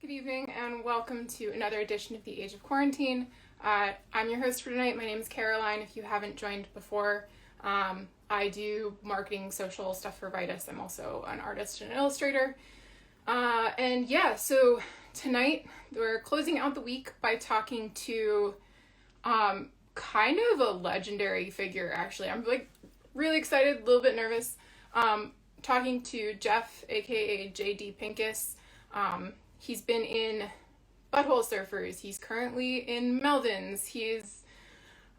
Good evening and welcome to another edition of the Age of Quarantine. I'm your host for tonight. My name is Caroline. If you haven't joined before, I do marketing, social stuff for Vitus. I'm also an artist and an illustrator. So tonight we're closing out the week by talking to kind of a legendary figure, actually. I'm really excited, a little bit nervous. Talking to Jeff, aka JD Pinkus. He's been in Butthole Surfers. He's currently in Melvins. He's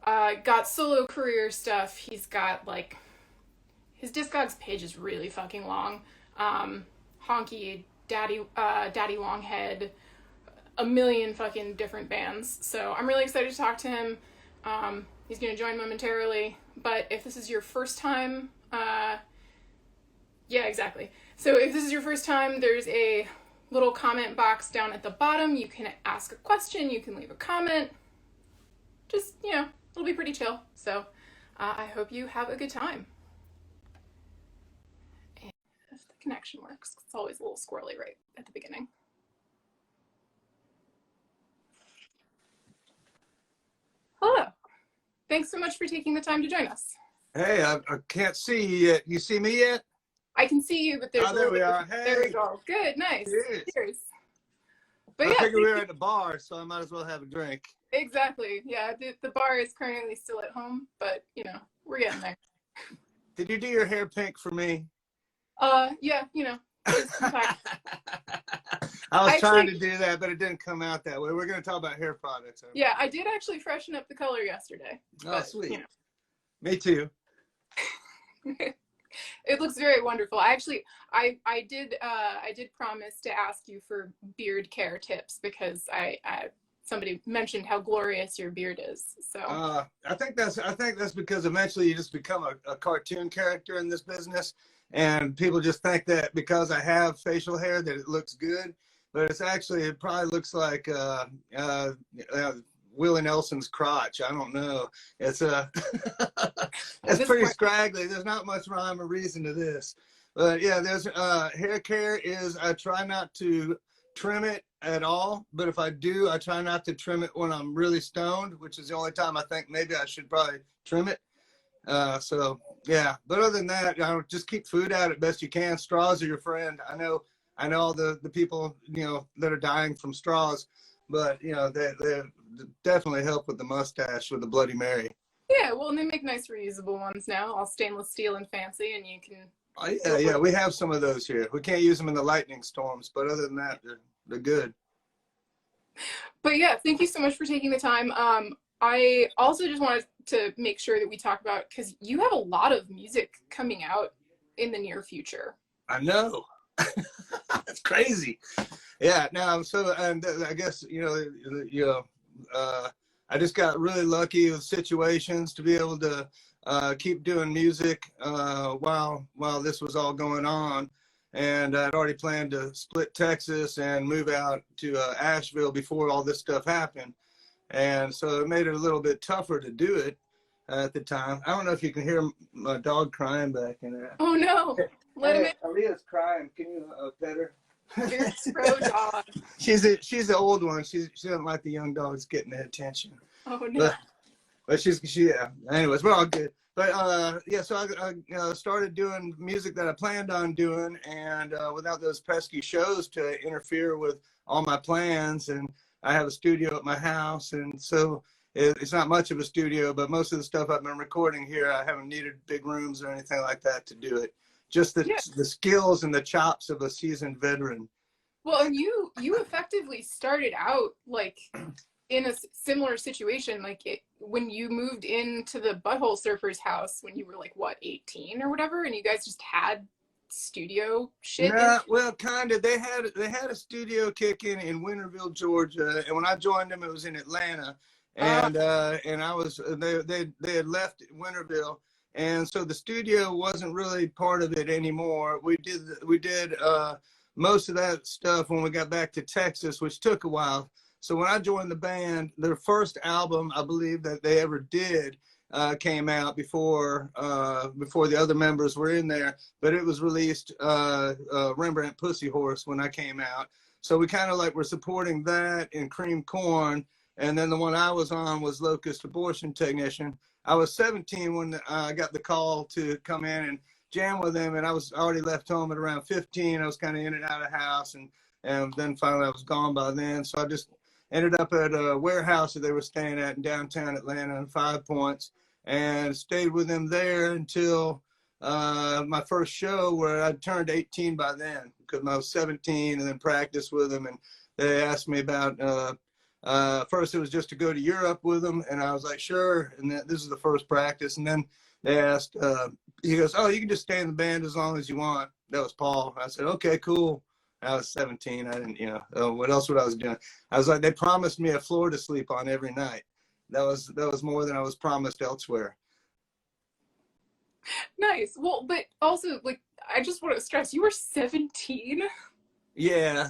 got solo career stuff. He's got his Discogs page is really fucking long. Honky, Daddy Longhead, a million fucking different bands. So I'm really excited to talk to him. He's gonna join momentarily. But if this is your first time, yeah, exactly. So if this is your first time, there's a little comment box down at the bottom. You can ask a question, you can leave a comment. Just, it'll be pretty chill. So I hope you have a good time. And if the connection works, it's always a little squirrely right at the beginning. Hello. Thanks so much for taking the time to join us. Hey, I can't see you yet. You see me yet? I can see you, but there's there we are. Hey. There we go. Good, nice. Cheers. But I figured we were at the bar, so I might as well have a drink. Exactly. Yeah, the bar is currently still at home, but we're getting there. Did you do your hair pink for me? Yeah, I was trying to do that, but it didn't come out that way. We're going to talk about hair products. Yeah, I did actually freshen up the color yesterday. Oh, but, sweet. Me too. It looks very wonderful. I did promise to ask you for beard care tips because somebody mentioned how glorious your beard is. So I think that's because eventually you just become a cartoon character in this business, and people just think that because I have facial hair that it looks good, but it probably looks like Willie Nelson's crotch. I don't know. It's it's pretty scraggly. There's not much rhyme or reason to this. But yeah, there's hair care is I try not to trim it at all. But if I do, I try not to trim it when I'm really stoned, which is the only time I think maybe I should probably trim it. So yeah, but other than that, just keep food out as best you can. Straws are your friend. I know all the people, that are dying from straws, but they definitely help with the mustache with the Bloody Mary. Yeah, well, and they make nice reusable ones now, all stainless steel and fancy, and you can. Oh, yeah, we have some of those here. We can't use them in the lightning storms, but other than that, they're good. But yeah, thank you so much for taking the time. I also just wanted to make sure that we talk about, because you have a lot of music coming out in the near future. I know. It's crazy. Yeah. Now, and I guess I just got really lucky with situations to be able to keep doing music while this was all going on, and I'd already planned to split Texas and move out to Asheville before all this stuff happened, and so it made it a little bit tougher to do it at the time. I don't know if you can hear my dog crying back in there. Oh no! Let him in. Aaliyah's crying. Can you pet her? Your pro dog. She's the old one. She doesn't like the young dogs getting the attention. Oh no. But yeah. Anyways, we're all good. But so I started doing music that I planned on doing, and without those pesky shows to interfere with all my plans. And I have a studio at my house, and so it's not much of a studio, but most of the stuff I've been recording here, I haven't needed big rooms or anything like that to do it. Just the skills and the chops of a seasoned veteran. Well, and you effectively started out in a similar situation, when you moved into the Butthole Surfers house when you were 18 or whatever, and you guys just had studio shit. Yeah, well, kind of. They had a studio kicking in Winterville, Georgia, and when I joined them, it was in Atlanta, and I was they had left Winterville. And so the studio wasn't really part of it anymore. We did most of that stuff when we got back to Texas, which took a while. So when I joined the band, their first album, I believe, that they ever did came out before the other members were in there. But it was released Rembrandt Pussy Horse when I came out. So we kind of like were supporting that and Cream Corn. And then the one I was on was Locust Abortion Technician. I was 17 when I got the call to come in and jam with them, and I was already left home at around 15. I was kind of in and out of the house, and then finally I was gone by then. So I just ended up at a warehouse that they were staying at in downtown Atlanta in 5 Points, and stayed with them there until my first show, where I turned 18 by then, because I was 17, and then practiced with them. And they asked me about, first it was just to go to Europe with them, and I was like, sure. And then this is the first practice. And then they asked, he goes, oh, you can just stay in the band as long as you want. That was Paul. I said, okay, cool. I was 17. I didn't, what else would I was doing? I was like, they promised me a floor to sleep on every night. That was more than I was promised elsewhere. Nice. Well, but also, like, I just want to stress, you were 17? Yeah.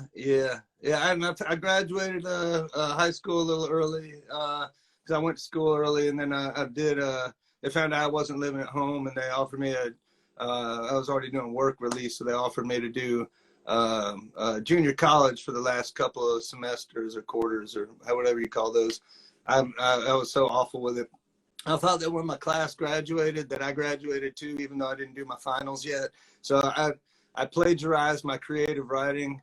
I graduated high school a little early, because I went to school early, and then I did, they found out I wasn't living at home, and they offered me I was already doing work release, so they offered me to do junior college for the last couple of semesters or quarters or whatever you call those. I was so awful with it. I thought that when my class graduated, that I graduated too, even though I didn't do my finals yet. So I plagiarized my creative writing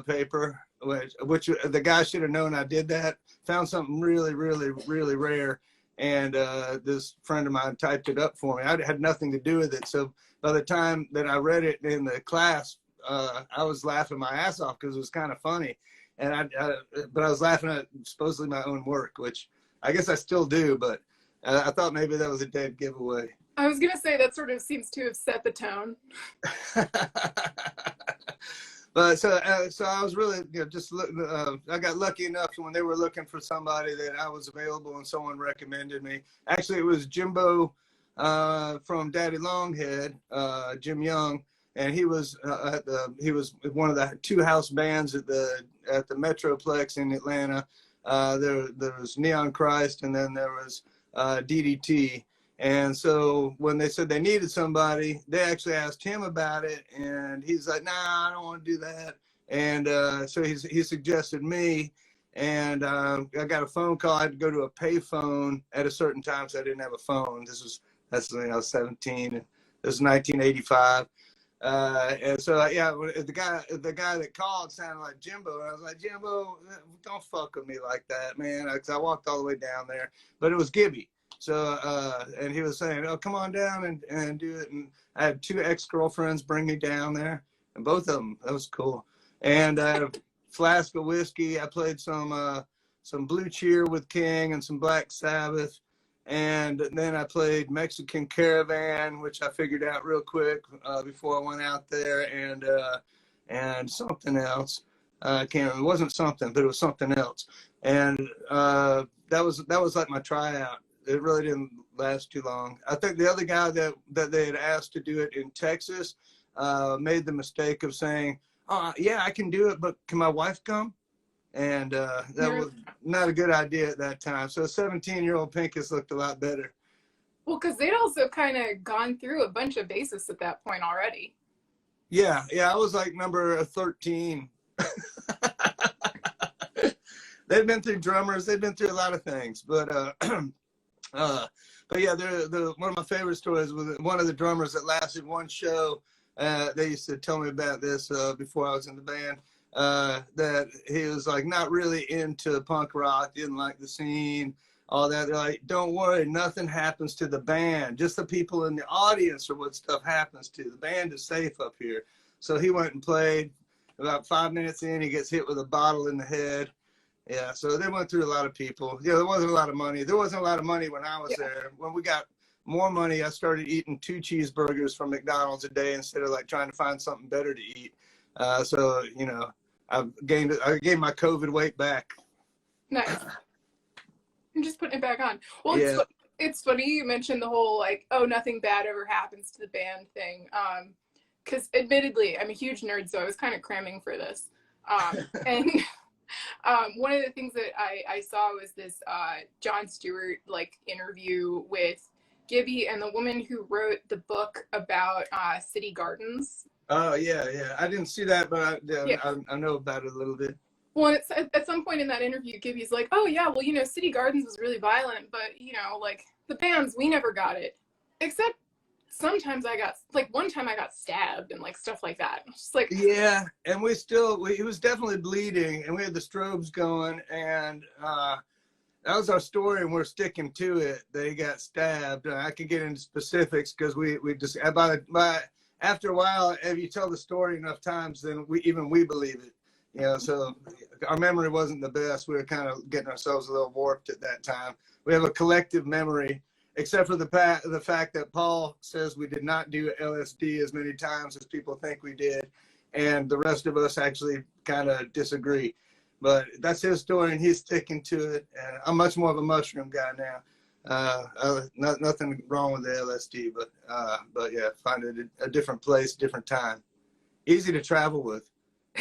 paper, which the guy should have known I did that. Found something really, really, really rare, and this friend of mine typed it up for me. I had nothing to do with it. So by the time that I read it in the class, I was laughing my ass off because it was kind of funny, and but I was laughing at supposedly my own work, which I guess I still do, but I thought maybe that was a dead giveaway. I was gonna say that sort of seems to have set the tone. But so I was really, just I got lucky enough when they were looking for somebody that I was available, and someone recommended me. Actually, it was Jimbo from Daddy Longhead, Jim Young, and he was he was one of the 2 house bands at the Metroplex in Atlanta. There was Neon Christ, and then there was DDT. And so when they said they needed somebody, they actually asked him about it, and he's like, nah, I don't want to do that. And so he suggested me, and I got a phone call. I had to go to a pay phone at a certain time, so I didn't have a phone. That's when I was 17, and this was 1985. And so, yeah, the guy that called sounded like Jimbo. And I was like, Jimbo, don't fuck with me like that, man. Because I walked all the way down there, but it was Gibby. So, and he was saying, oh, come on down and do it. And I had 2 ex-girlfriends bring me down there, and both of them, that was cool. And I had a flask of whiskey. I played some Blue Cheer with King and some Black Sabbath. And then I played Mexican Caravan, which I figured out real quick before I went out there, and something else. I can't remember. It wasn't something, but it was something else. And that was like my tryout. It really didn't last too long. I think the other guy that they had asked to do it in Texas made the mistake of saying, "Oh, yeah, I can do it, but can my wife come?" And that was not a good idea at that time. So 17-year-old Pinkus looked a lot better. Well, because they'd also kind of gone through a bunch of bassists at that point already. Yeah, I was like number 13. They've been through drummers. They've been through a lot of things, but yeah, one of my favorite stories was one of the drummers that lasted one show. They used to tell me about this before I was in the band. That he was like not really into punk rock, didn't like the scene, all that. They're like, don't worry, nothing happens to the band. Just the people in the audience are what stuff happens to. The band is safe up here. So he went and played. About 5 minutes in, he gets hit with a bottle in the head. Yeah, so they went through a lot of people. Yeah, there wasn't a lot of money. There wasn't a lot of money when I was there. When we got more money, I started eating 2 cheeseburgers from McDonald's a day instead of like trying to find something better to eat. So, I gained my COVID weight back. Nice. I'm just putting it back on. Well, yeah. It's funny you mentioned the whole like, oh, nothing bad ever happens to the band thing. Because admittedly, I'm a huge nerd, so I was kind of cramming for this. And one of the things that I saw was this Jon Stewart like interview with Gibby and the woman who wrote the book about city gardens. Oh yeah, yeah. I didn't see that, but Yeah. I know about it a little bit. Well, it's at some point in that interview, Gibby's like, "Oh yeah, well, City Gardens was really violent, but like the bands, we never got it, except sometimes I got like one time I got stabbed and like stuff like that. It's just like, Yeah, and he was definitely bleeding, and we had the strobes going, and that was our story, and we're sticking to it. They got stabbed. I could get into specifics because we just after a while, if you tell the story enough times, then we believe it. So our memory wasn't the best. We were kind of getting ourselves a little warped at that time. We have a collective memory, except for the fact that Paul says we did not do LSD as many times as people think we did, and the rest of us actually kind of disagree. But that's his story, and he's sticking to it. And I'm much more of a mushroom guy now. Nothing wrong with the LSD, but yeah, find it a different place, different time. Easy to travel with.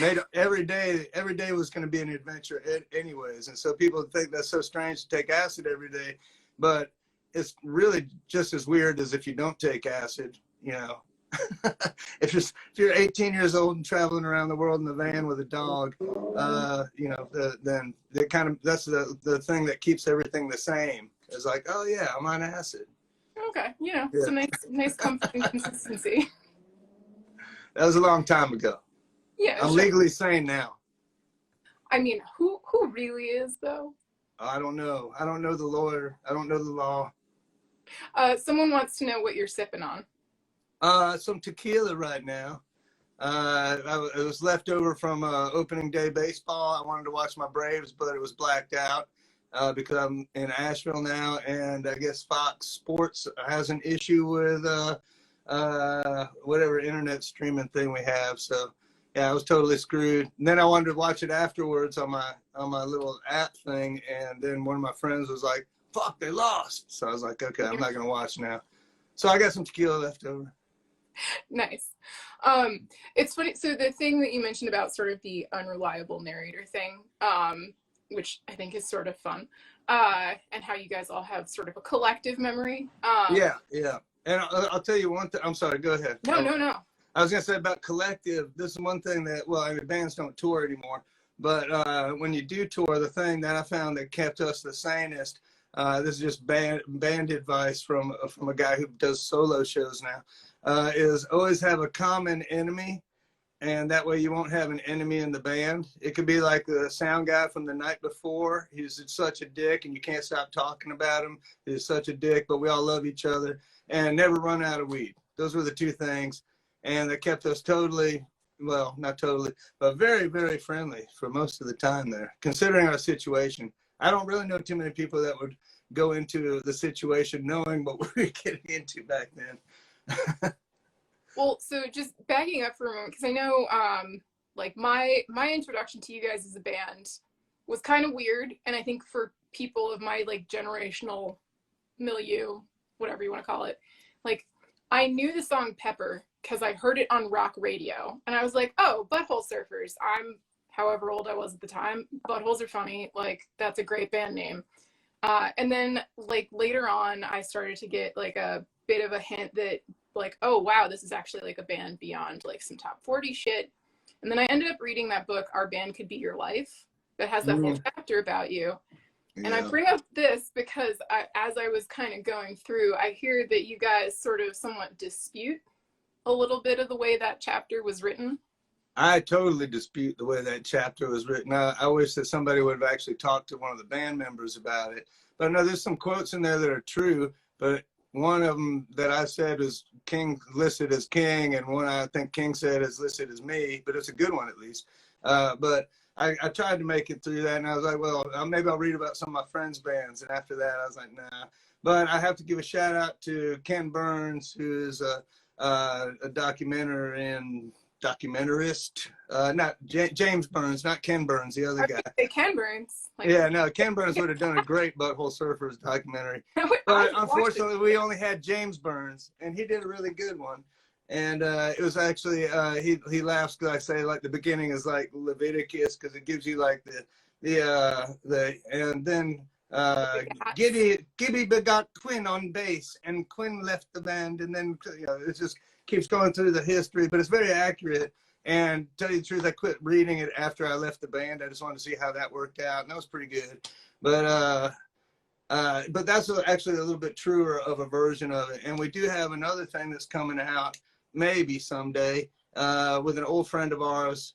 Made every day was going to be an adventure anyways. And so people think that's so strange to take acid every day, but it's really just as weird as if you don't take acid. If you're 18 years old and traveling around the world in the van with a dog, then that's the thing that keeps everything the same. It's like, oh yeah, I'm on acid. okay, it's a nice comforting consistency. That was a long time ago. Yeah, I'm legally sane now. I mean, who really is though? I don't know. I don't know the lawyer. I don't know the law. Someone wants to know what you're sipping on. Some tequila right now. It was left over from opening day baseball. I wanted to watch my Braves, but it was blacked out because I'm in Asheville now, and I guess Fox Sports has an issue with whatever internet streaming thing we have. So yeah, I was totally screwed. And then I wanted to watch it afterwards on my little app thing, and then one of my friends was like, "Fuck, they lost." So I was like, "Okay, I'm not gonna watch now." So I got some tequila left over. Nice. It's funny. So the thing that you mentioned about sort of the unreliable narrator thing, which I think is sort of fun, and how you guys all have sort of a collective memory. Yeah. And I'll tell you one thing. I'm sorry. Go ahead. No. I was gonna say about collective. This is one thing that bands don't tour anymore, but when you do tour, the thing that I found that kept us the sanest. This is just band advice from a guy who does solo shows now. Is always have a common enemy, and that way you won't have an enemy in the band. It could be like the sound guy from the night before. He's such a dick, and you can't stop talking about him. He's such a dick, but we all love each other, and never run out of weed. Those were the two things, and that kept us totally, well, not totally, but very, very friendly for most of the time there, considering our situation. I don't really know too many people that would go into the situation knowing what we were getting into back then. Well, so just backing up for a moment, because I know like my introduction to you guys as a band was kind of weird, and I think for people of my like generational milieu, whatever you want to call it, like I knew the song Pepper because I heard it on rock radio, and I was like, oh, Butthole Surfers. I'm however old I was at the time. Buttholes are funny. Like that's a great band name. And then like later on, I started to get like a bit of a hint that like, oh wow, this is actually like a band beyond like some top 40 shit. And then I ended up reading that book, Our Band Could Be Your Life, that has that whole chapter about you. Yeah. And I bring up this because as I was kind of going through, I hear that you guys sort of somewhat dispute a little bit of the way that chapter was written. I totally dispute the way that chapter was written. I wish that somebody would have actually talked to one of the band members about it. But no, there's some quotes in there that are true, but one of them that I said is King listed as King, and one I think King said is listed as me, but it's a good one at least. But I tried to make it through that, and I was like, well, maybe I'll read about some of my friends' bands. And after that, I was like, nah. But I have to give a shout out to Ken Burns, who's a documentarist, not James Burns, not Ken Burns, the other guy. Ken Burns. Yeah, no, Ken Burns would have done a great Butthole Surfers documentary. But unfortunately, we only had James Burns, and he did a really good one. And it was actually, he laughs because I say like the beginning is like Leviticus because it gives you like the and then Gibby begot Quinn on bass, and Quinn left the band, and then it just keeps going through the history, but it's very accurate. And to tell you the truth, I quit reading it after I left the band. I just wanted to see how that worked out, and that was pretty good. But that's actually a little bit truer of a version of it. And we do have another thing that's coming out maybe someday with an old friend of ours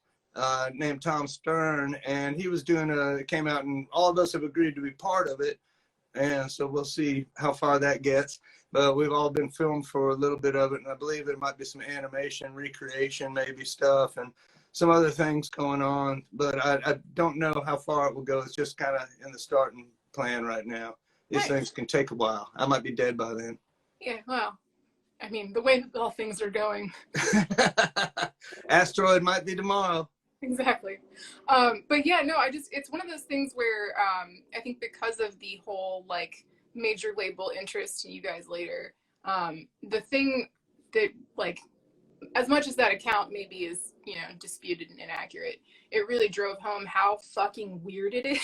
named Tom Stern, and he was doing it came out, and all of us have agreed to be part of it. And so we'll see how far that gets. But we've all been filmed for a little bit of it, and I believe there might be some animation, recreation, maybe stuff, and some other things going on. But I don't know how far it will go. It's just kind of in the starting plan right now. These things can take a while. I might be dead by then. Yeah, well, I mean, the way all things are going. Asteroid might be tomorrow. Exactly. But yeah, no, it's one of those things where I think because of the whole like major label interest in you guys later, the thing that like, as much as that account maybe is, disputed and inaccurate, it really drove home how fucking weird it is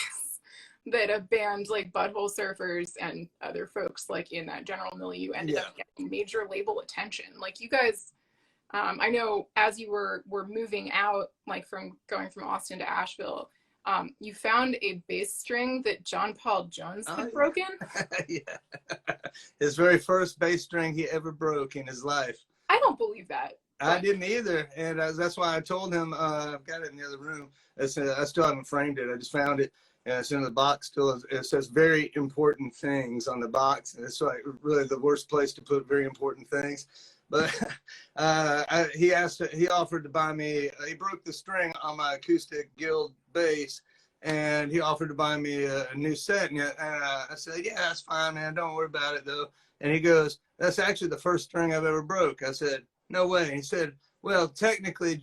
that a band like Butthole Surfers and other folks like in that general milieu ended up getting major label attention. Like you guys, I know as you were moving out, like from going from Austin to Asheville, you found a bass string that John Paul Jones had broken. Yeah. His very first bass string he ever broke in his life. I don't believe that. I didn't either, and that's why I told him. I've got it in the other room. I still haven't framed it. I just found it, and it's in the box still. It says very important things on the box, and it's like really the worst place to put very important things. But he offered to buy me. He broke the string on my acoustic Guild bass, and he offered to buy me a new set. And I said, "Yeah, that's fine, man. Don't worry about it, though." And he goes, "That's actually the first string I've ever broke." I said, "No way." He said, "Well, technically,"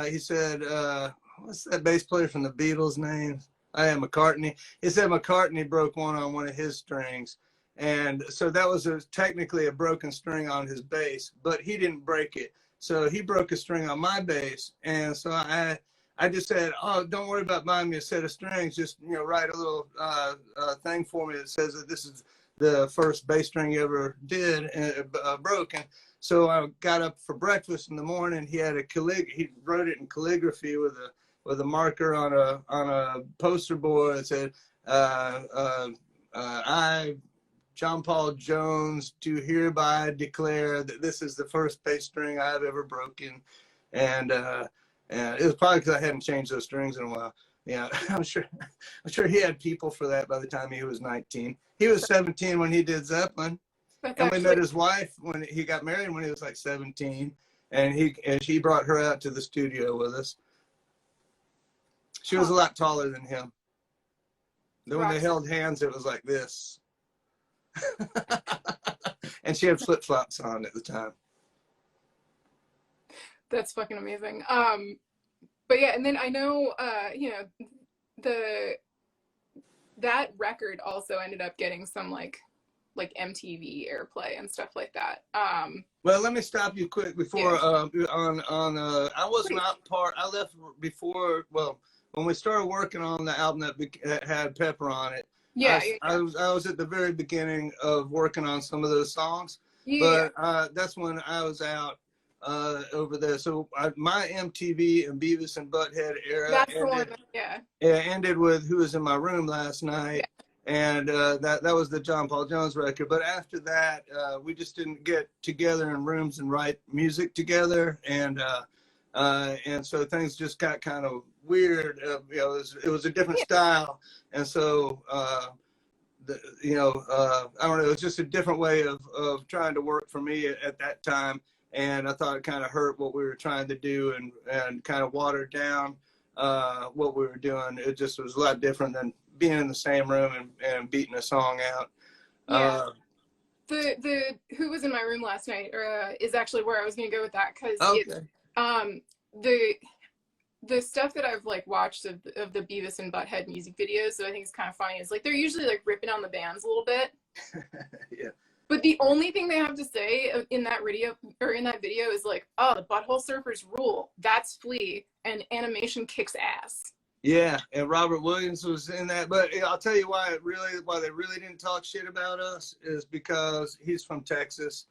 he said, "What's that bass player from the Beatles' name?" McCartney. He said McCartney broke one on one of his strings. And so that was technically a broken string on his bass, but he didn't break it. So he broke a string on my bass. And so I just said, "Oh, don't worry about buying me a set of strings. Just, write a little thing for me that says that this is the first bass string you ever did and broken." So I got up for breakfast in the morning. He had he wrote it in calligraphy with a marker on a poster board that said, "I, John Paul Jones, do hereby declare that this is the first bass string I've ever broken." And it was probably because I hadn't changed those strings in a while. Yeah, I'm sure he had people for that by the time he was 19. He was 17 when he did Zeppelin. And we met his wife when he got married when he was like 17. And she brought her out to the studio with us. She was a lot taller than him. Then when they held hands, it was like this. And she had flip-flops on at the time. That's fucking amazing. But yeah, and then I know that record also ended up getting some like MTV airplay and stuff like that. Well, let me stop you quick before I was not part. I left before. Well, when we started working on the album that had Pepper on it. Yeah, I was at the very beginning of working on some of those songs, but that's when I was out over there. So my MTV and Beavis and Butthead era ended with "Who Was in My Room Last Night," and that was the John Paul Jones record. But after that, we just didn't get together in rooms and write music together, and so things just got kind of weird. It was a different style, and so I don't know. It was just a different way of trying to work for me at that time, and I thought it kind of hurt what we were trying to do and kind of watered down what we were doing. It just was a lot different than being in the same room and beating a song out. Yeah. The "Who Was in My Room Last Night" is actually where I was going to go with that, because the stuff that I've like watched of the Beavis and Butthead music videos that I think is kind of funny is like they're usually like ripping on the bands a little bit. Yeah. But the only thing they have to say in that video is like, "Oh, the Butthole Surfers rule. That's Flea, and animation kicks ass." Yeah, and Robert Williams was in that. But I'll tell you why they really didn't talk shit about us is because he's from Texas,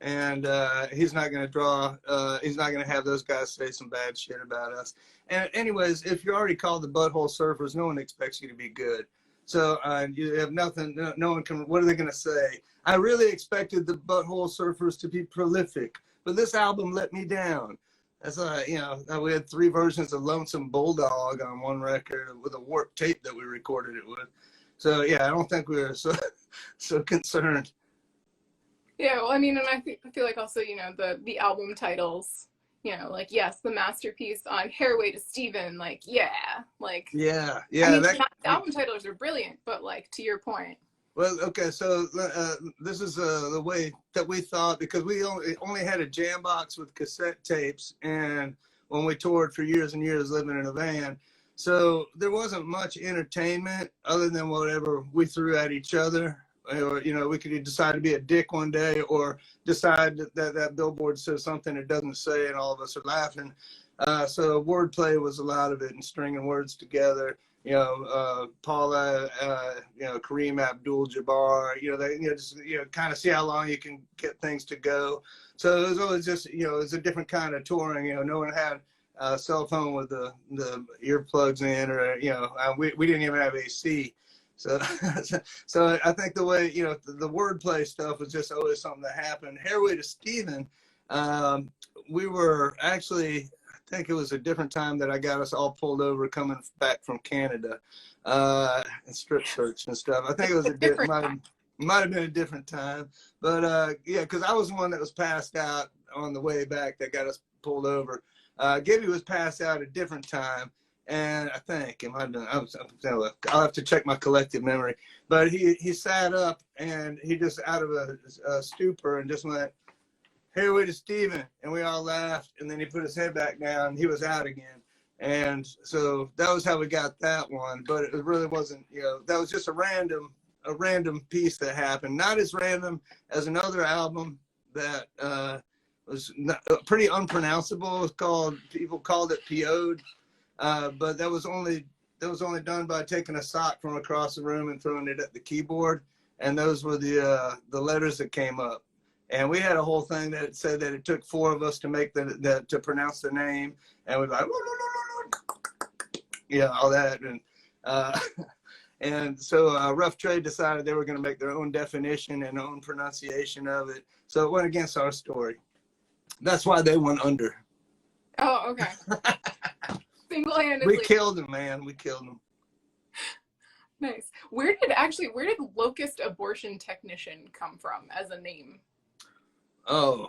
and he's not going to he's not going to have those guys say some bad shit about us. And anyways, if you're already called the Butthole Surfers, no one expects you to be good. So you have nothing. No one can. What are they going to say? I really expected the Butthole Surfers to be prolific, but this album let me down. That's we had 3 versions of Lonesome Bulldog on one record with a warped tape that we recorded it with. So yeah, I don't think we were so concerned. Yeah, well, I mean, and I feel like also, the album titles, like, yes, the masterpiece on Hairway to Steven, like, yeah, like. Yeah. I mean, the album titles are brilliant, but, like, to your point. Well, okay, so this is the way that we thought, because we only had a jam box with cassette tapes, and when we toured for years and years living in a van, so there wasn't much entertainment other than whatever we threw at each other. Or, we could decide to be a dick one day, or decide that billboard says something it doesn't say, and all of us are laughing. So wordplay was a lot of it, and stringing words together. Paula, Kareem Abdul-Jabbar, just kind of see how long you can get things to go. So it was always just, it was a different kind of touring. No one had a cell phone with the earplugs in, or we didn't even have AC. So I think the way the wordplay stuff was just always something that happened. Hairway to Steven, we were actually. I think it was a different time that I got us all pulled over coming back from Canada, and strip search and stuff. I think it was might have been a different time, but yeah, because I was the one that was passed out on the way back that got us pulled over. Gibby was passed out a different time, and I think it might have been. I'll have to check my collective memory, but he sat up and he just out of a stupor and just went, "Hairway to Steven," and we all laughed, and then he put his head back down, and he was out again. And so that was how we got that one, but it really wasn't, that was just a random piece that happened. Not as random as another album that was pretty unpronounceable. People called it PO'd, but that was only done by taking a sock from across the room and throwing it at the keyboard, and those were the letters that came up. And we had a whole thing that said that it took 4 of us to make to pronounce the name, and we're like, all that, and so Rough Trade decided they were going to make their own definition and own pronunciation of it. So it went against our story. That's why they went under. Oh, okay. Single-handedly. We killed them, man. We killed them. Nice. Where did Locust Abortion Technician come from as a name? Oh,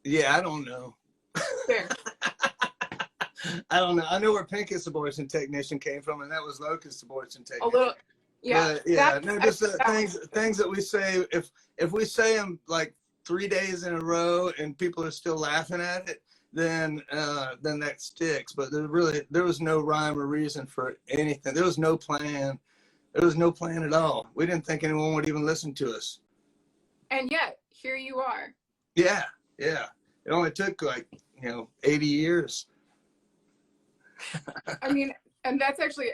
yeah, I don't know. Fair. I don't know. I know where Pinkus Abortion Technician came from, and that was Locust Abortion Technician. A little, yeah. But, yeah, just things that we say. If we say them like 3 days in a row and people are still laughing at it, then that sticks. But there was no rhyme or reason for anything. There was no plan. There was no plan at all. We didn't think anyone would even listen to us. And yet, here you are. Yeah. It only took 80 years. I mean, and that's actually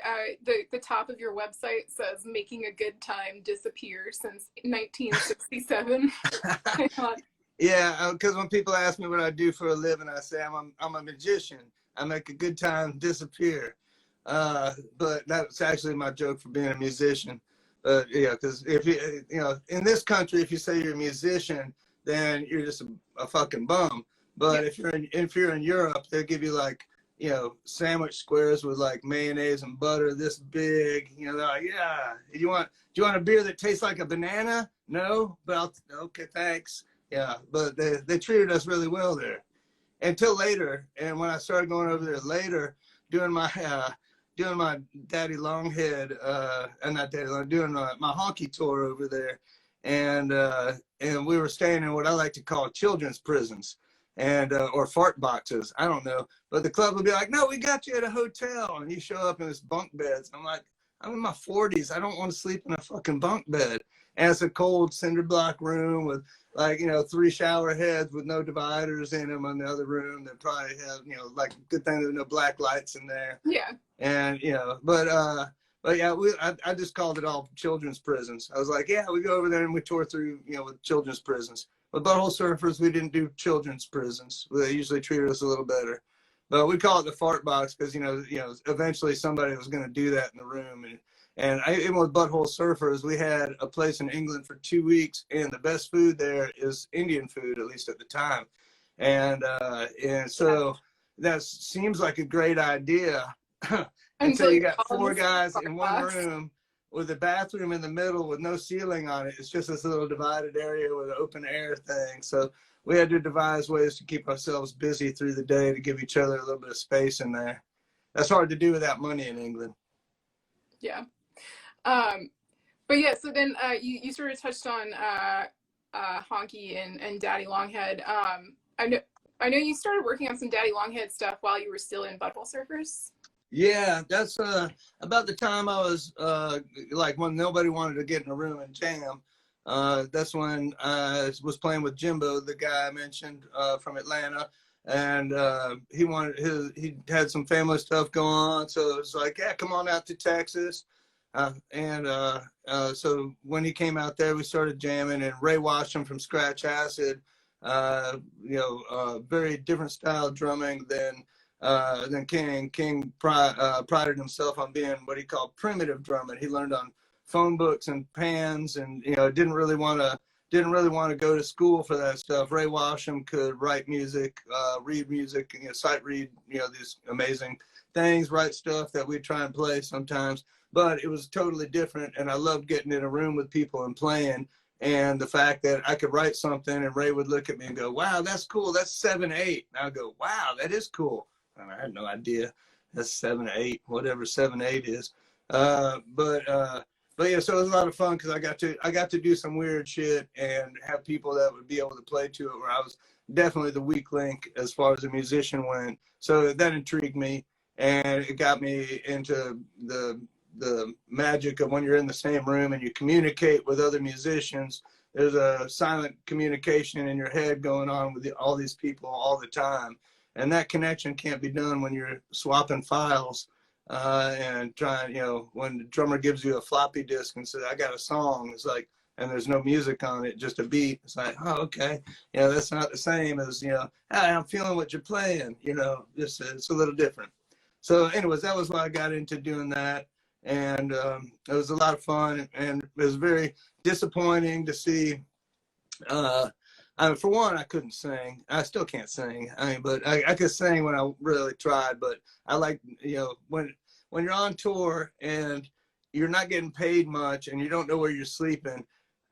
the top of your website says "Making a Good Time Disappear since 1967." Yeah, because when people ask me what I do for a living, I say I'm a magician. I make a good time disappear. But that's actually my joke for being a musician. Yeah, because if in this country, if you say you're a musician, then you're just a fucking bum. But if you're in Europe, they'll give you sandwich squares with mayonnaise and butter this big. They're like, yeah. Do you want a beer that tastes like a banana? No, but okay, thanks. Yeah, but they treated us really well there until later. And when I started going over there later, doing my Daddy Longhead, doing my Honky tour over there, and we were staying in what I like to call children's prisons, or fart boxes. I don't know, but the club would be like, "No, we got you at a hotel," and you show up in this bunk beds. I'm like, I'm in my 40s. I don't want to sleep in a fucking bunk bed. And it's a cold cinder block room with, like, 3 shower heads with no dividers in them on the other room. That probably have, like, good thing there's no black lights in there. Yeah. And, but yeah, I just called it all children's prisons. I was like, yeah, we go over there and we tour through, with children's prisons. But Butthole Surfers, we didn't do children's prisons. They usually treated us a little better. But we call it the fart box because, eventually somebody was going to do that in the room. And even with Butthole Surfers, we had a place in England for 2 weeks, and the best food there is Indian food, at least at the time. And so that seems like a great idea. Until you got 4 guys in one room with a bathroom in the middle with no ceiling on it. It's just this little divided area with an open air thing. So we had to devise ways to keep ourselves busy through the day to give each other a little bit of space in there. That's hard to do without money in England. Yeah. But yeah, so then you sort of touched on Honky and Daddy Longhead. I know you started working on some Daddy Longhead stuff while you were still in Butthole Surfers. Yeah, that's about the time I was like when nobody wanted to get in a room and jam. That's when I was playing with Jimbo, the guy I mentioned from Atlanta, and he had some family stuff going on, so it was like, yeah, come on out to Texas. So when he came out there, we started jamming, and Ray Washam from Scratch Acid, very different style drumming than King. King prided himself on being what he called primitive drumming. He learned on phone books and pans, and didn't really want to go to school for that stuff. Ray Washam could write music, read music, sight read, these amazing things, write stuff that we try and play sometimes. But it was totally different, and I loved getting in a room with people and playing. And the fact that I could write something and Ray would look at me and go, wow, that's cool. That's 7/8. And I'd go, wow, that is cool. And I had no idea. That's 7/8, whatever 7/8 is. But yeah, so it was a lot of fun because I got to do some weird shit and have people that would be able to play to it, where I was definitely the weak link as far as a musician went. So that intrigued me, and it got me into the magic of when you're in the same room and you communicate with other musicians. There's a silent communication in your head going on with all these people all the time. And that connection can't be done when you're swapping files and trying, when the drummer gives you a floppy disk and says, I got a song, it's like, and there's no music on it, just a beat. It's like, oh, okay. That's not the same as, hey, I'm feeling what you're playing, just it's a little different. So anyways, that was why I got into doing that. And it was a lot of fun, and it was very disappointing to see. For one, I couldn't sing. I still can't sing. But I could sing when I really tried. But I like, when you're on tour and you're not getting paid much and you don't know where you're sleeping,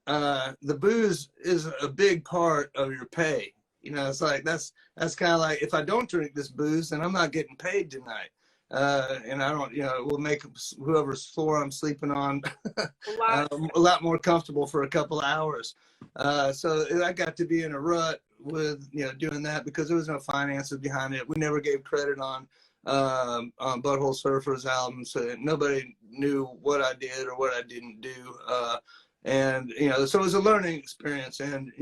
the booze is a big part of your pay. It's like that's kind of like, if I don't drink this booze, then I'm not getting paid tonight. And I don't, it will make whoever's floor I'm sleeping on a lot more comfortable for a couple of hours. So I got to be in a rut with, doing that because there was no finances behind it. We never gave credit on Butthole Surfers albums. So nobody knew what I did or what I didn't do. So it was a learning experience. And,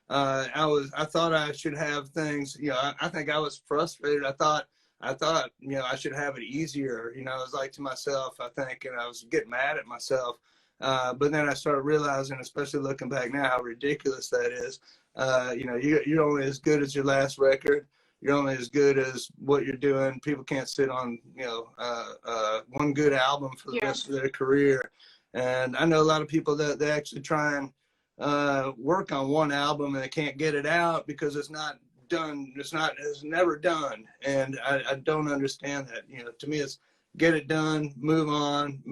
I thought I should have things, I think I was frustrated. I thought, I should have it easier. I was like to myself, I think, and I was getting mad at myself. But then I started realizing, especially looking back now, how ridiculous that is. You're only as good as your last record. You're only as good as what you're doing. People can't sit on, one good album for the rest of their career. And I know a lot of people that they actually try and work on one album and they can't get it out because it's not done. It's never done. And I don't understand that. To me, it's get it done, move on.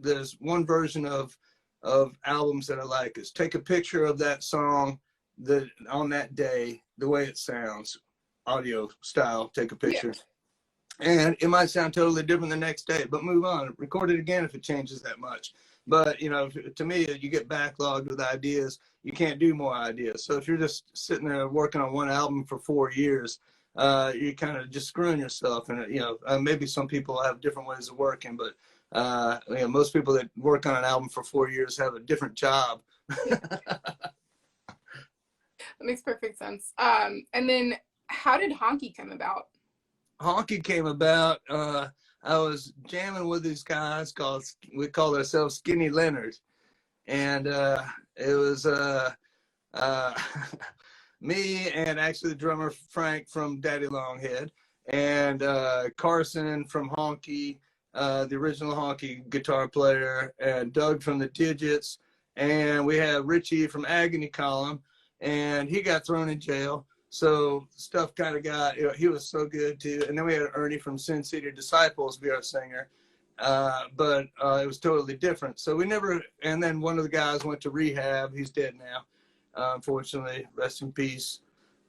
There's one version of albums that I like is take a picture of that song on that day, the way it sounds, audio style, take a picture. Yeah. And it might sound totally different the next day, but move on. Record it again if it changes that much. But, to me, you get backlogged with ideas. You can't do more ideas. So if you're just sitting there working on one album for 4 years, you're kind of just screwing yourself. And, maybe some people have different ways of working. But Most people that work on an album for 4 years have a different job. That makes perfect sense. And then how did Honky come about? Honky came about, I was jamming with these guys we called ourselves Skinny Leonard. And it was me and actually the drummer Frank from Daddy Longhead, and Carson from Honky, the original Honky guitar player, and Doug from the Digits, and we have Richie from Agony Column, and he got thrown in jail. So stuff kind of got, he was so good too. And then we had Ernie from Sin City Disciples be our singer. But it was totally different. So we never, and then one of the guys went to rehab. He's dead now, unfortunately, rest in peace.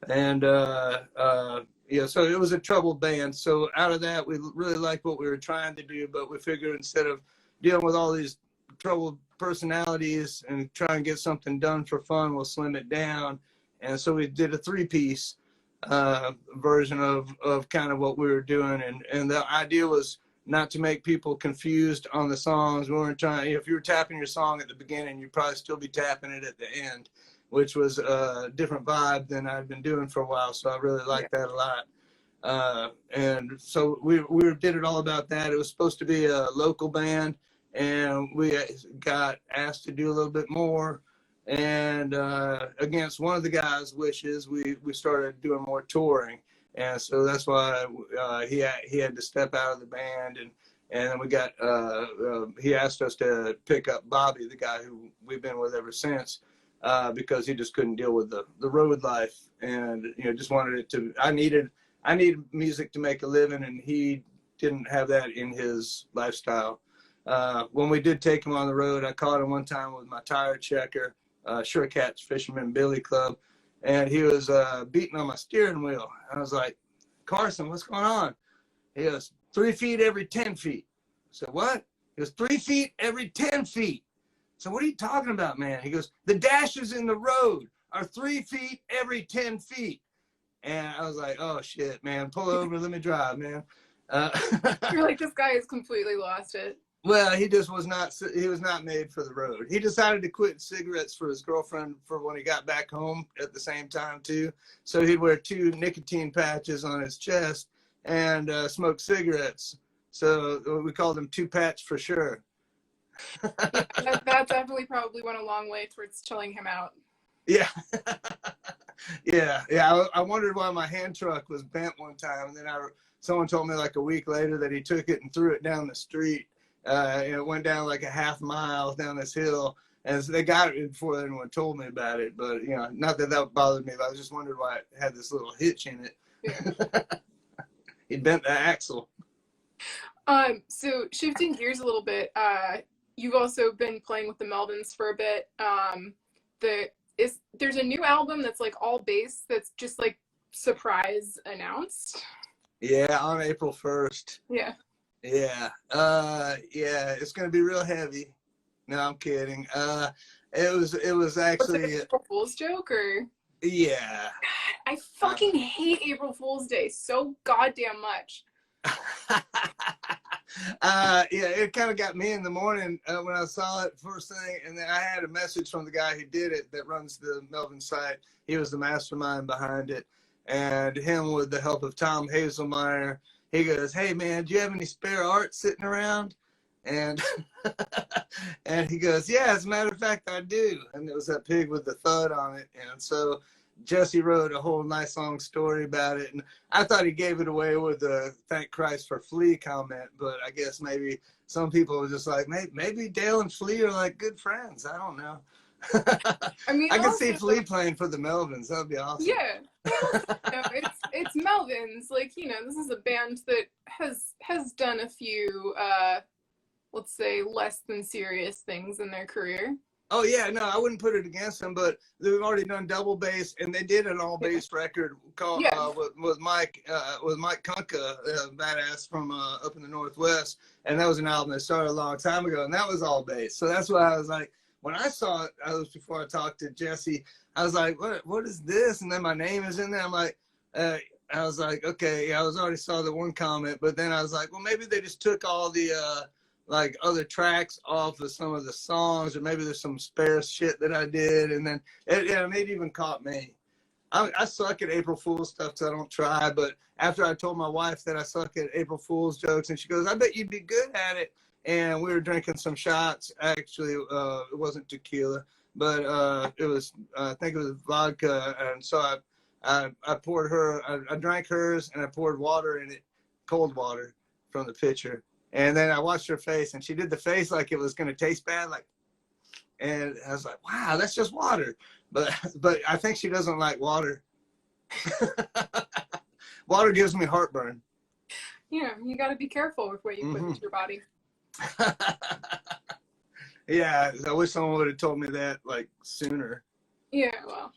And, so it was a troubled band. So out of that, we really liked what we were trying to do, but we figured instead of dealing with all these troubled personalities and try and get something done for fun, we'll slim it down. And so we did a 3-piece version of kind of what we were doing. And the idea was not to make people confused on the songs. We weren't trying, if you were tapping your song at the beginning, you'd probably still be tapping it at the end, which was a different vibe than I'd been doing for a while. So I really liked that a lot. And so we did it all about that. It was supposed to be a local band, and we got asked to do a little bit more. And against one of the guys' wishes, we started doing more touring. And so that's why he had to step out of the band. And then we got, he asked us to pick up Bobby, the guy who we've been with ever since, because he just couldn't deal with the road life. And, just wanted it to, I needed music to make a living, and he didn't have that in his lifestyle. When we did take him on the road, I caught him one time with my tire checker, Sure Catch Fisherman Billy Club, and he was beating on my steering wheel. I was like, Carson, what's going on? He goes, 3 feet every 10 feet. I said, what? He goes, 3 feet every 10 feet. So what are you talking about, man? He goes, the dashes in the road are 3 feet every 10 feet. And I was like, oh shit, man, pull over, let me drive, man. You're like, this guy has completely lost it. Well, he was not made for the road. He decided to quit cigarettes for his girlfriend for when he got back home at the same time too. So he'd wear 2 nicotine patches on his chest and smoke cigarettes. So we called him 2 patch for sure. Yeah, that definitely probably went a long way towards chilling him out. Yeah. yeah. I wondered why my hand truck was bent one time. And then someone told me like a week later that he took it and threw it down the street. It went down like a half mile down this hill, and so they got it before anyone told me about it. But not that bothered me. But I was just wondering why it had this little hitch in it. Yeah. He bent the axle. So shifting gears a little bit, you've also been playing with the Melvins for a bit. There's a new album that's like all bass that's just like surprise announced. Yeah, on April 1st. Yeah. Yeah. It's gonna be real heavy. No, I'm kidding. It was actually was it an April Fool's joke or? Yeah. God, I fucking hate April Fool's Day so goddamn much. It kind of got me in the morning when I saw it first thing, and then I had a message from the guy who did it that runs the Melvin site. He was the mastermind behind it, and him with the help of Tom Hazelmeyer. He goes, hey, man, do you have any spare art sitting around? And and he goes, yeah, as a matter of fact, I do. And it was that pig with the thud on it. And so Jesse wrote a whole nice long story about it. And I thought he gave it away with the thank Christ for Flea comment. But I guess maybe some people were just like, maybe Dale and Flea are like good friends. I don't know. I mean, I could see Flea playing for the Melvins. That would be awesome. Yeah. It's Melvins. Like, this is a band that has done a few, let's say, less than serious things in their career. Oh yeah, no, I wouldn't put it against them, but they've already done double bass, and they did an all bass record called with Mike Kunka, badass from up in the Northwest, and that was an album that started a long time ago, and that was all bass. So that's why I was like, when I saw it, before I talked to Jesse, I was like, what is this? And then my name is in there. I'm like, I was like, okay, I already saw the one comment, but then I was like, well, maybe they just took all the like other tracks off of some of the songs, or maybe there's some spare shit that I did, and then it even caught me. I suck at April Fool's stuff, so I don't try. But after I told my wife that I suck at April Fool's jokes, and she goes, "I bet you'd be good at it." And we were drinking some shots. Actually, it wasn't tequila, but it was I think it was vodka. And so I poured her. I drank hers, and I poured water in it, cold water from the pitcher. And then I watched her face, and she did the face like it was going to taste bad, like. And I was like, "Wow, that's just water." But I think she doesn't like water. Water gives me heartburn. Yeah, you got to be careful with what you put into your body. Yeah, I wish someone would have told me that like sooner. Yeah, well.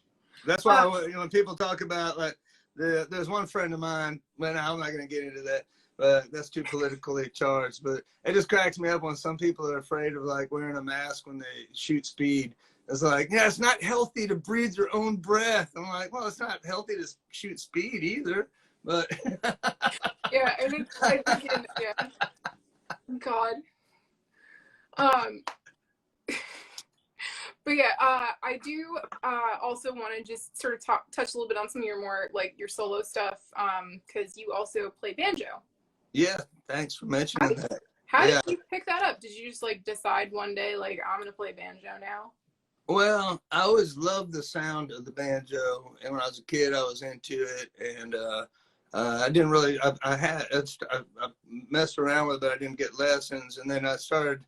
That's why when people talk about like there's one friend of mine. Well, I'm not going to get into that. But that's too politically charged. But it just cracks me up when some people are afraid of like wearing a mask when they shoot speed. It's like, yeah, it's not healthy to breathe your own breath. I'm like, well, it's not healthy to shoot speed either. But yeah, I think yeah. God. But yeah, I do also want to just sort of touch a little bit on some of your more like your solo stuff, because you also play banjo. Yeah, thanks for mentioning that. How did you pick that up? Did you just like decide one day like I'm gonna play banjo now? Well, I always loved the sound of the banjo, and when I was a kid, I was into it, and I didn't really. I messed around with it, but I didn't get lessons, and then I started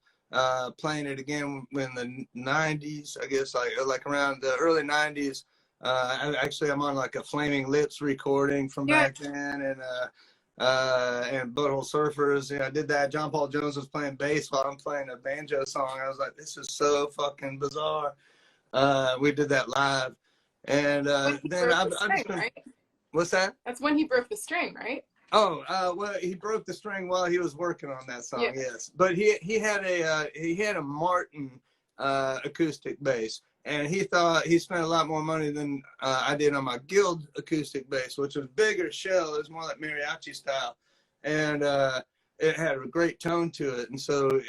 playing it again in the '90s. I guess like around the early '90s. I'm on like a Flaming Lips recording from back then, and Butthole Surfers. Yeah, I did that. John Paul Jones was playing bass while I'm playing a banjo song. I was like, this is so fucking bizarre. We did that live, and then right? What's that? That's when he broke the string, right? Oh, well, he broke the string while he was working on that song. Yes, but he had a Martin acoustic bass. And he thought he spent a lot more money than I did on my Guild acoustic bass, which was bigger shell. It was more like mariachi style. And it had a great tone to it. And so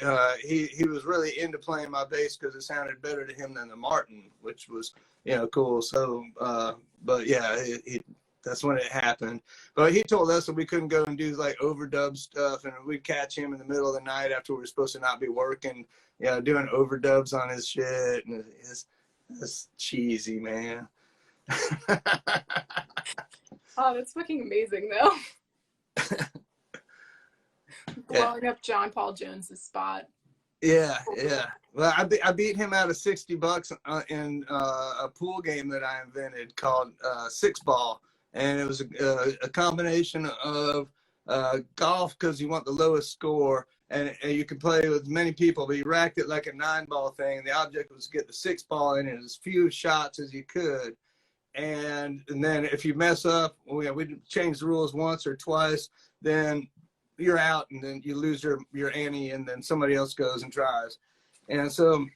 he was really into playing my bass because it sounded better to him than the Martin, which was, cool. So, but yeah, that's when it happened. But he told us that we couldn't go and do like overdub stuff. And we'd catch him in the middle of the night after we were supposed to not be working, doing overdubs on his shit. And it's cheesy, man. Oh, that's fucking amazing, though. Blowing up John Paul Jones's spot. Yeah. Well, I beat him out of $60 in a pool game that I invented called Six Ball, and it was a combination of golf because you want the lowest score. And you could play with many people, but you racked it like a 9-ball thing. The object was to get the 6-ball in as few shots as you could. And then if you mess up, we change the rules once or twice, then you're out, and then you lose your ante, and then somebody else goes and tries. And so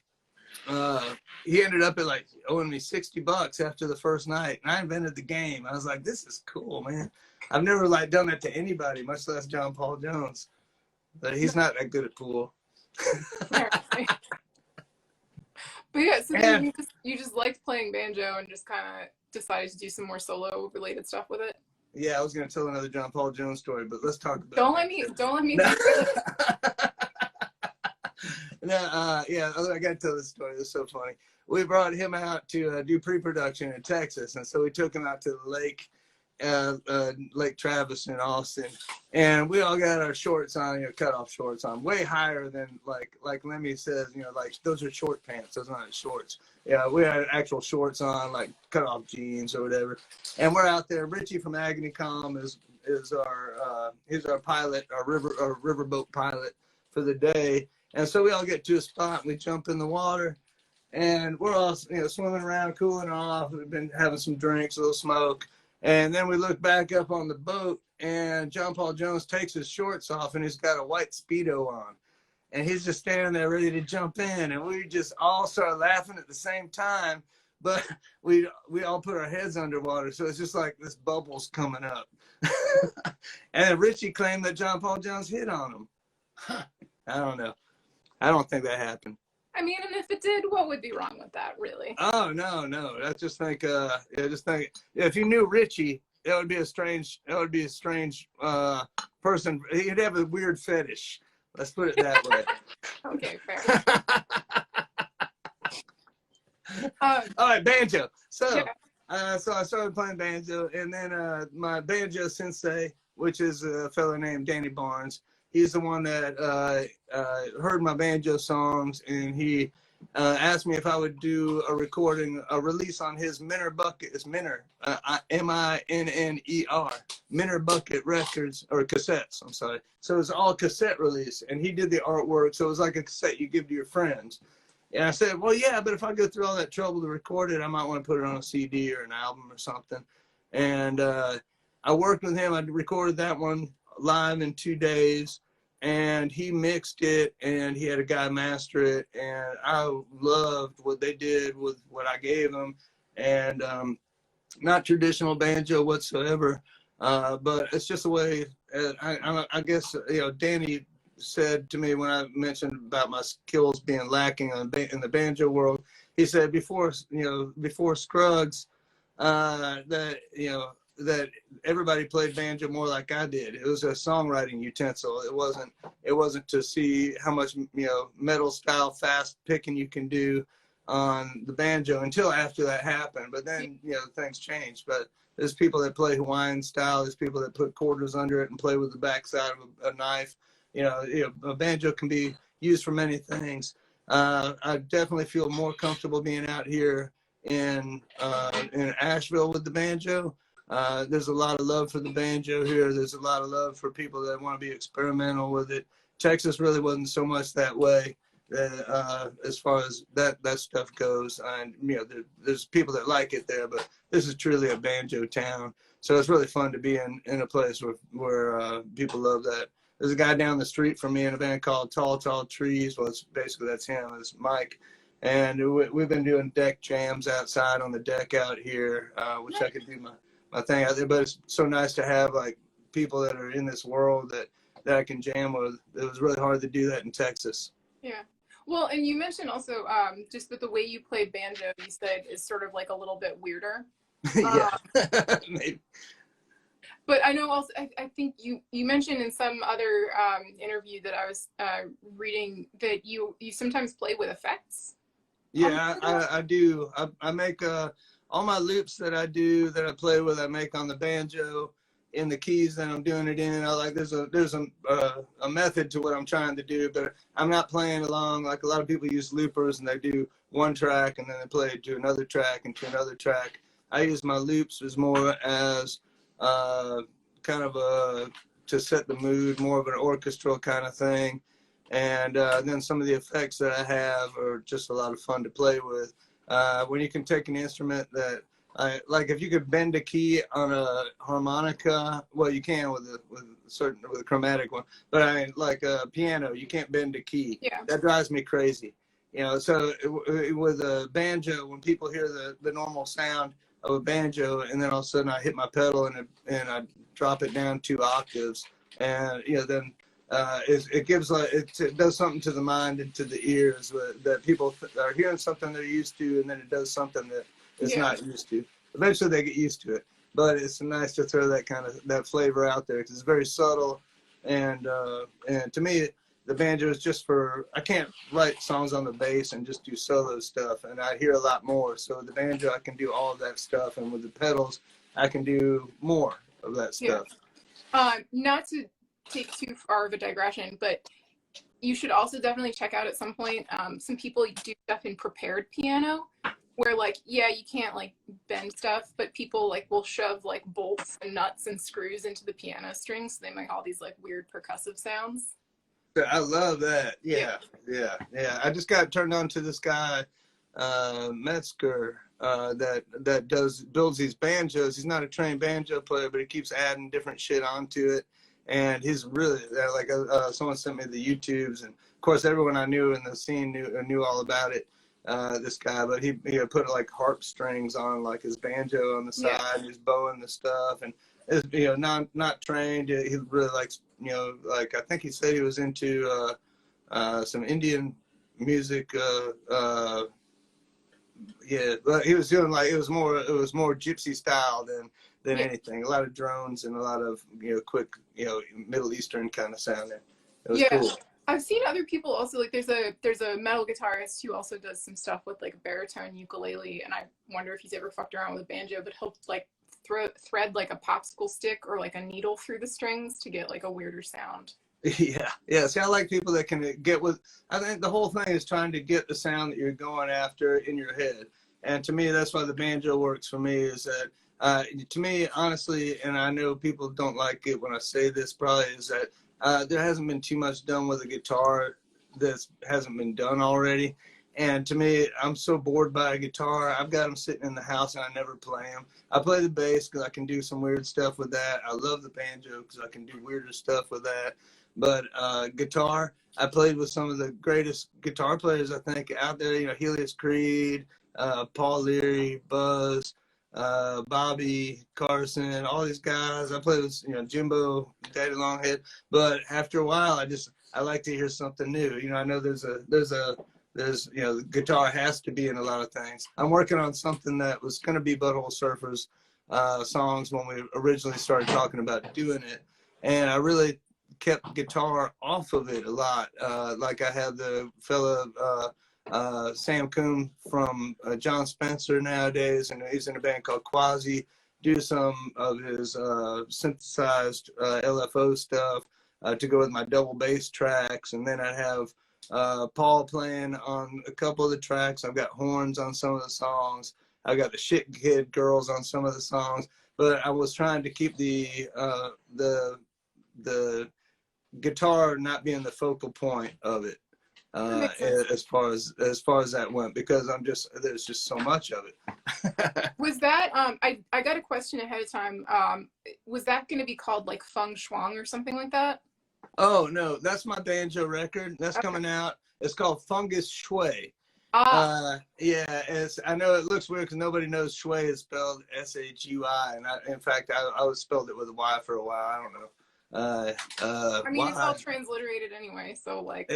he ended up at like owing me $60 after the first night. And I invented the game. I was like, this is cool, man. I've never like done that to anybody, much less John Paul Jones. But he's not that good at pool. But yeah, so then you just liked playing banjo and just kind of decided to do some more solo related stuff with it. Yeah, I was gonna tell another John Paul Jones story, but let's talk about. Don't let me. No, yeah, I gotta tell this story. It's so funny. We brought him out to do pre-production in Texas, and so we took him out to the lake. Lake Travis in Austin, and we all got our shorts on, cut-off shorts on, way higher than like Lemmy says, like those are short pants, those aren't shorts. Yeah, we had actual shorts on, like cut-off jeans or whatever, and we're out there. Richie from Agony Calm is our pilot, our riverboat pilot for the day, and so we all get to a spot and we jump in the water, and we're all swimming around, cooling off. We've been having some drinks, a little smoke. And then we look back up on the boat, and John Paul Jones takes his shorts off, and he's got a white Speedo on. And he's just standing there ready to jump in. And we just all start laughing at the same time, but we all put our heads underwater. So it's just like this bubble's coming up. And Richie claimed that John Paul Jones hit on him. I don't know. I don't think that happened. I mean, and if it did, what would be wrong with that, really? Oh no, no. I just think if you knew Richie, it would be a strange person. He'd have a weird fetish. Let's put it that way. Okay, fair. All right, banjo. So, yeah. so I started playing banjo, and then my banjo sensei, which is a fellow named Danny Barnes, he's the one that heard my banjo songs, and he asked me if I would do a release on his Minner Bucket. It's Minner, Minner, Minner Bucket Records, or cassettes. I'm sorry. So it's all cassette release, and he did the artwork. So it was like a cassette you give to your friends. And I said, well, yeah, but if I go through all that trouble to record it, I might want to put it on a CD or an album or something. And I worked with him. I recorded that one live in 2 days, and he mixed it, and he had a guy master it. And I loved what they did with what I gave them. And not traditional banjo whatsoever, but it's just a way. I guess, Danny said to me when I mentioned about my skills being lacking in the banjo world, he said before Scruggs, that everybody played banjo more like I did. It was a songwriting utensil. It wasn't to see how much metal style fast picking you can do on the banjo until after that happened. But then things changed. But there's people that play Hawaiian style. There's people that put quarters under it and play with the backside of a knife. A banjo can be used for many things. I definitely feel more comfortable being out here in Asheville with the banjo. There's a lot of love for the banjo here. There's a lot of love for people that want to be experimental with it. Texas really wasn't so much that way as far as that stuff goes. And there's people that like it there, but this is truly a banjo town. So it's really fun to be in a place where people love that. There's a guy down the street from me in a band called Tall Tall Trees. Well, that's him. It's Mike. And we've been doing deck jams outside on the deck out here. Wish I could do my thing out there. But it's so nice to have like people that are in this world that I can jam with. It was really hard to do that in Texas. Yeah. Well, and you mentioned also just that the way you play banjo, you said, is sort of like a little bit weirder. Yeah, maybe. But I know also, I think you mentioned in some other interview that I was reading that you sometimes play with effects. Yeah, I do. I make all my loops that I play with, I make on the banjo in the keys that I'm doing it in. There's a method to what I'm trying to do, but I'm not playing along like a lot of people use loopers and they do one track and then they play it to another track and to another track. I use my loops as more as kind of to set the mood, more of an orchestral kind of thing. And then some of the effects that I have are just a lot of fun to play with. When you can take an instrument that, like if you could bend a key on a harmonica, well, you can with a chromatic one, but I mean, like a piano, you can't bend a key. Yeah. That drives me crazy. So with a banjo, when people hear the normal sound of a banjo, and then all of a sudden I hit my pedal and I drop it down 2 octaves, and then it gives it does something to the mind and to the ears that people are hearing something they're used to, and then it does something that it's not used to. Eventually they get used to it, but it's nice to throw that flavor out there because it's very subtle, and to me the banjo is just I can't write songs on the bass and just do solo stuff, and I hear a lot more. So the banjo, I can do all of that stuff, and with the pedals, I can do more of that stuff. Yeah. Not to take too far of a digression, but you should also definitely check out at some point. Some people do stuff in prepared piano, where you can't bend stuff, but people will shove bolts and nuts and screws into the piano strings, so they make all these weird percussive sounds. I love that. Yeah. I just got turned on to this guy, Metzger, that builds these banjos. He's not a trained banjo player, but he keeps adding different shit onto it. And he's really someone sent me the YouTubes, and of course everyone I knew in the scene knew all about it. This guy, but he put harp strings on his banjo on the side. Yeah. He's bowing the stuff, and is not trained. He really likes I think he said he was into some Indian music. Yeah, but he was doing like it was more gypsy style than Yeah. anything. A lot of drones and a lot of quick Middle Eastern kind of sound. It was Yeah. cool. I've seen other people also, like there's a metal guitarist who also does some stuff with like baritone ukulele, and I wonder if he's ever fucked around with banjo, but he'll like thread like a popsicle stick or like a needle through the strings to get like a weirder sound. Yeah. See, I like people that can get with. I think the whole thing is trying to get the sound that you're going after in your head, and to me, that's why the banjo works for me. Is that to me, honestly, and I know people don't like it when I say this, probably is that there hasn't been too much done with a guitar that hasn't been done already. And to me, I'm so bored by a guitar. I've got them sitting in the house and I never play them. I play the bass because I can do some weird stuff with that. I love the banjo because I can do weirder stuff with that. But guitar, I played with some of the greatest guitar players I think out there. Helios Creed, Paul Leary, Buzz, Bobby Carson, all these guys. I played with Jimbo, Daddy Longhead. But after a while, I like to hear something new. I know there's the guitar has to be in a lot of things. I'm working on something that was going to be Butthole Surfers songs when we originally started talking about doing it, and I really kept guitar off of it a lot. Like I have the fella Sam Coombe from John Spencer nowadays, and he's in a band called Quasi, do some of his synthesized LFO stuff to go with my double bass tracks, and then I have Paul playing on a couple of the tracks. I've got horns on some of the songs. I've got the Shit Kid girls on some of the songs, but I was trying to keep the guitar not being the focal point of it as far as that went, because there's just so much of it. Was that I got a question ahead of time. Was that going to be called like Feng Shuang or something like that? Oh no, that's my banjo record. That's coming out. It's called Fungus Shui. Yeah, I know it looks weird because nobody knows Shui is spelled Shui, and in fact I was spelled it with a Y for a while. I don't know. I mean, it's all transliterated anyway, so like.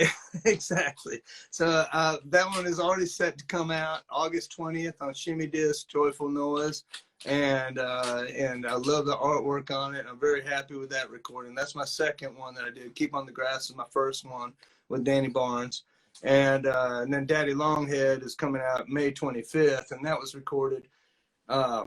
Exactly. So that one is already set to come out August 20th on Shimmy Disc, Joyful Noise, and I love the artwork on it. I'm very happy with that recording. That's my second one that I did. Keep on the Grass is my first one with Danny Barnes, and then Daddy Longhead is coming out May 25th, and that was recorded, I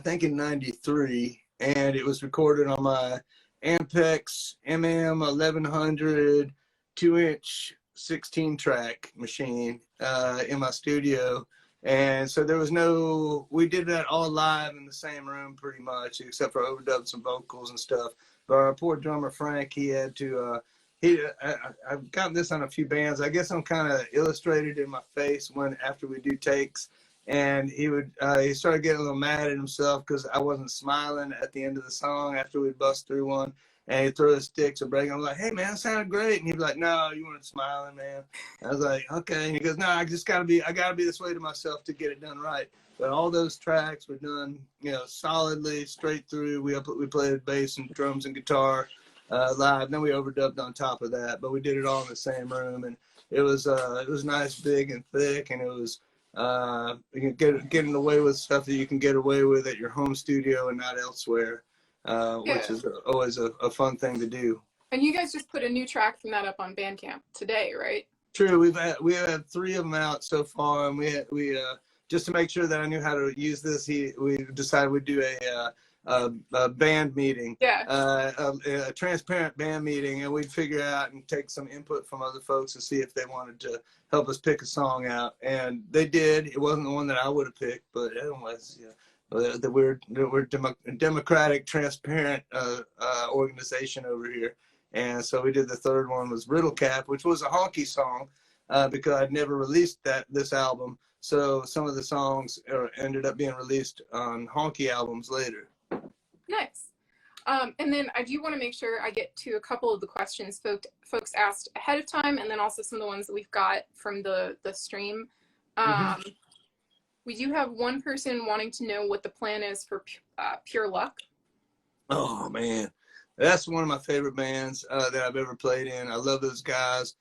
think in '93. And it was recorded on my Ampex MM 1100 2-inch 16-track machine in my studio. And so we did that all live in the same room pretty much, except for overdubbed some vocals and stuff. But our poor drummer Frank, he had to, I've gotten this on a few bands. I guess I'm kind of illustrated in my face after we do takes. And he started getting a little mad at himself because I wasn't smiling at the end of the song after we'd bust through one. And he'd throw his sticks or break. I'm like, hey man, that sounded great. And he'd be like, no, you weren't smiling, man. I was like, okay. And he goes, no, I gotta be this way to myself to get it done right. But all those tracks were done, solidly straight through. We played bass and drums and guitar live. Then we overdubbed on top of that. But we did it all in the same room, and it was nice, big and thick, and it was. You can getting away with stuff that you can get away with at your home studio and not elsewhere, which is always a fun thing to do. And you guys just put a new track from that up on Bandcamp today, right? True. We had 3 of them out so far, and we just to make sure that I knew how to use this, we decided we'd do a band meeting, a transparent band meeting, and we'd figure out and take some input from other folks to see if they wanted to help us pick a song out, and they did. It wasn't the one that I would have picked, but it was we're democratic, transparent organization over here, and so we did the third one was Riddle Cap, which was a Honky song, because I'd never released this album, so some of the songs ended up being released on Honky albums later. Nice. And then I do want to make sure I get to a couple of the questions folks asked ahead of time, and then also some of the ones that we've got from the stream. We do have one person wanting to know what the plan is for Pure Luck. Oh man, That's one of my favorite bands that I've ever played in. I love those guys.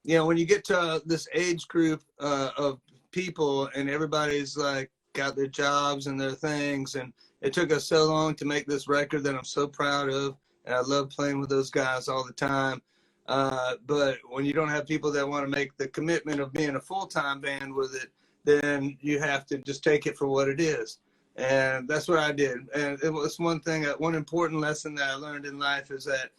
You know, when you get to this age group of people and everybody's like got their jobs and their things, and it took us so long to make this record that I'm so proud of, and I love playing with those guys all the time. But when you don't have people that want to make the commitment of being a full-time band with it, then you have to just take it for what it is. And that's what I did. And it was one thing, one important lesson that I learned in life is that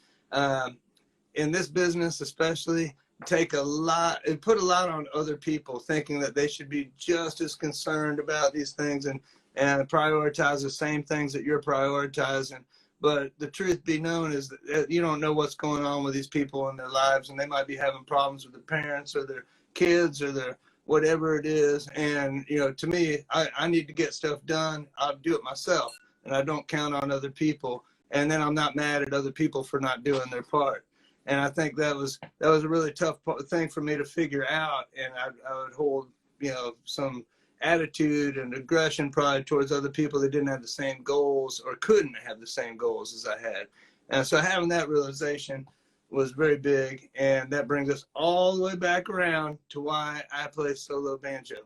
in this business especially, put a lot on other people, thinking that they should be just as concerned about these things and prioritize the same things that you're prioritizing. But the truth be known is that you don't know what's going on with these people in their lives, and they might be having problems with their parents or their kids or their whatever it is. And, you know, to me, I need to get stuff done. I'll do it myself, and I don't count on other people. And then I'm not mad at other people for not doing their part. And I think that was a really tough thing for me to figure out. And I would hold, you know, some attitude and aggression probably towards other people that didn't have the same goals or couldn't have the same goals as I had. And so having that realization was very big, and that brings us all the way back around to why I play solo banjo.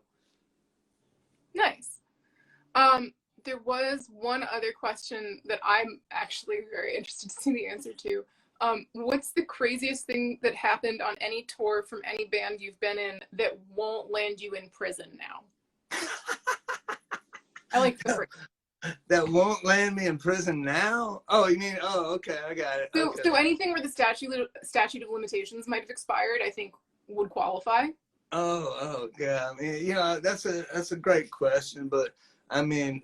Nice. There was one other question that I'm actually very interested to see the answer to. What's the craziest thing that happened on any tour from any band you've been in that won't land you in prison now? I like the phrase. That won't land me in prison now? Oh, you mean, oh, okay, I got it. So, okay. So anything where the statute of limitations might have expired, I think would qualify. Oh, yeah. I mean, you know, that's a great question, but I mean,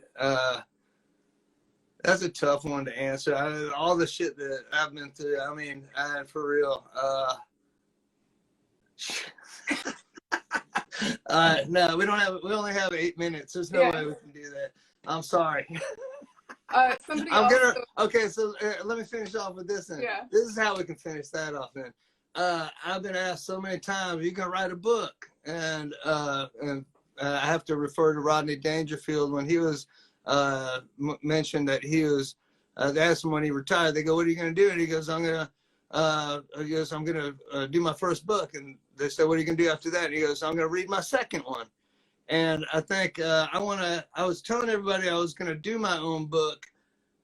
that's a tough one to answer. All the shit that I've been through, I mean, for real. No, we only have 8 minutes. There's no way we can do that. I'm sorry. Okay, so let me finish off with this then. Yeah. This is how we can finish that off then. I've been asked so many times, you can write a book, and I have to refer to Rodney Dangerfield when he was mentioned that he was. They asked him when he retired. They go, "What are you going to do?" And he goes, "I'm gonna do my first book." And they said, "What are you going to do after that?" And he goes, "I'm going to read my second one." And I think I was telling everybody I was going to do my own book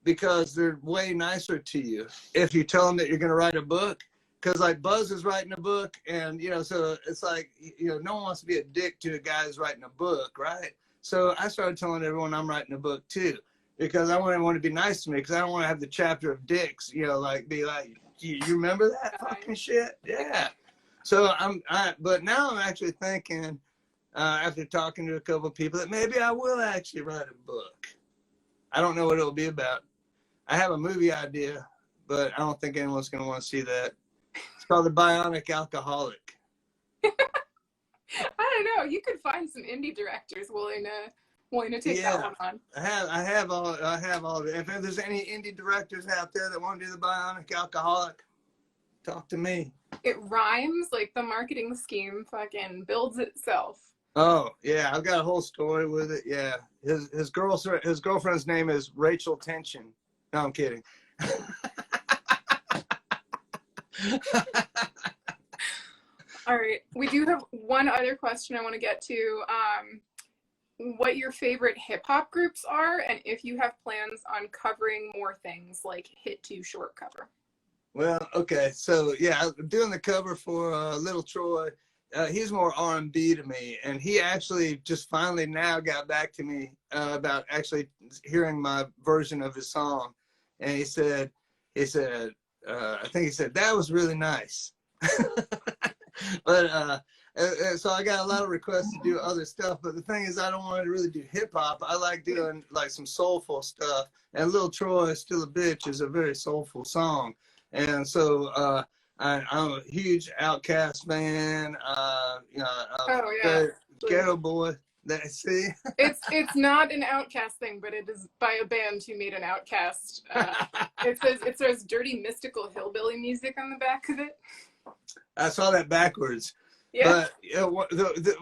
because they're way nicer to you if you tell them that you're going to write a book. Because like Buzz is writing a book, and you know, so it's like, you know, no one wants to be a dick to a guy who's writing a book, right? So I started telling everyone I'm writing a book too, because I want everyone to be nice to me, because I don't want to have the chapter of dicks, you know, like be like, you remember that fucking shit? Yeah. So but now I'm actually thinking, after talking to a couple of people, that maybe I will actually write a book. I don't know what it'll be about. I have a movie idea, but I don't think anyone's going to want to see that. It's called The Bionic Alcoholic. I don't know. You could find some indie directors willing to take that one on. I have all of it. If there's any indie directors out there that want to do The Bionic Alcoholic, talk to me. It rhymes, like the marketing scheme fucking builds itself. Oh yeah, I've got a whole story with it. Yeah, his girlfriend's name is Rachel Tension. No, I'm kidding. All right, we do have one other question I want to get to. What your favorite hip hop groups are, and if you have plans on covering more things like Hit 2 short cover. Well, okay, so yeah, I'm doing the cover for Little Troy. He's more R&B to me, and he actually just finally now got back to me about actually hearing my version of his song, and he said, I think he said that was really nice. But so I got a lot of requests to do other stuff, but the thing is, I don't want to really do hip hop. I like doing like some soulful stuff, and Little Troy Still a Bitch is a very soulful song, and so I'm a huge Outkast fan. Ghetto Boy. See, it's not an Outkast thing, but it is by a band who made an Outkast. It says dirty mystical hillbilly music on the back of it. I saw that backwards. Yeah. But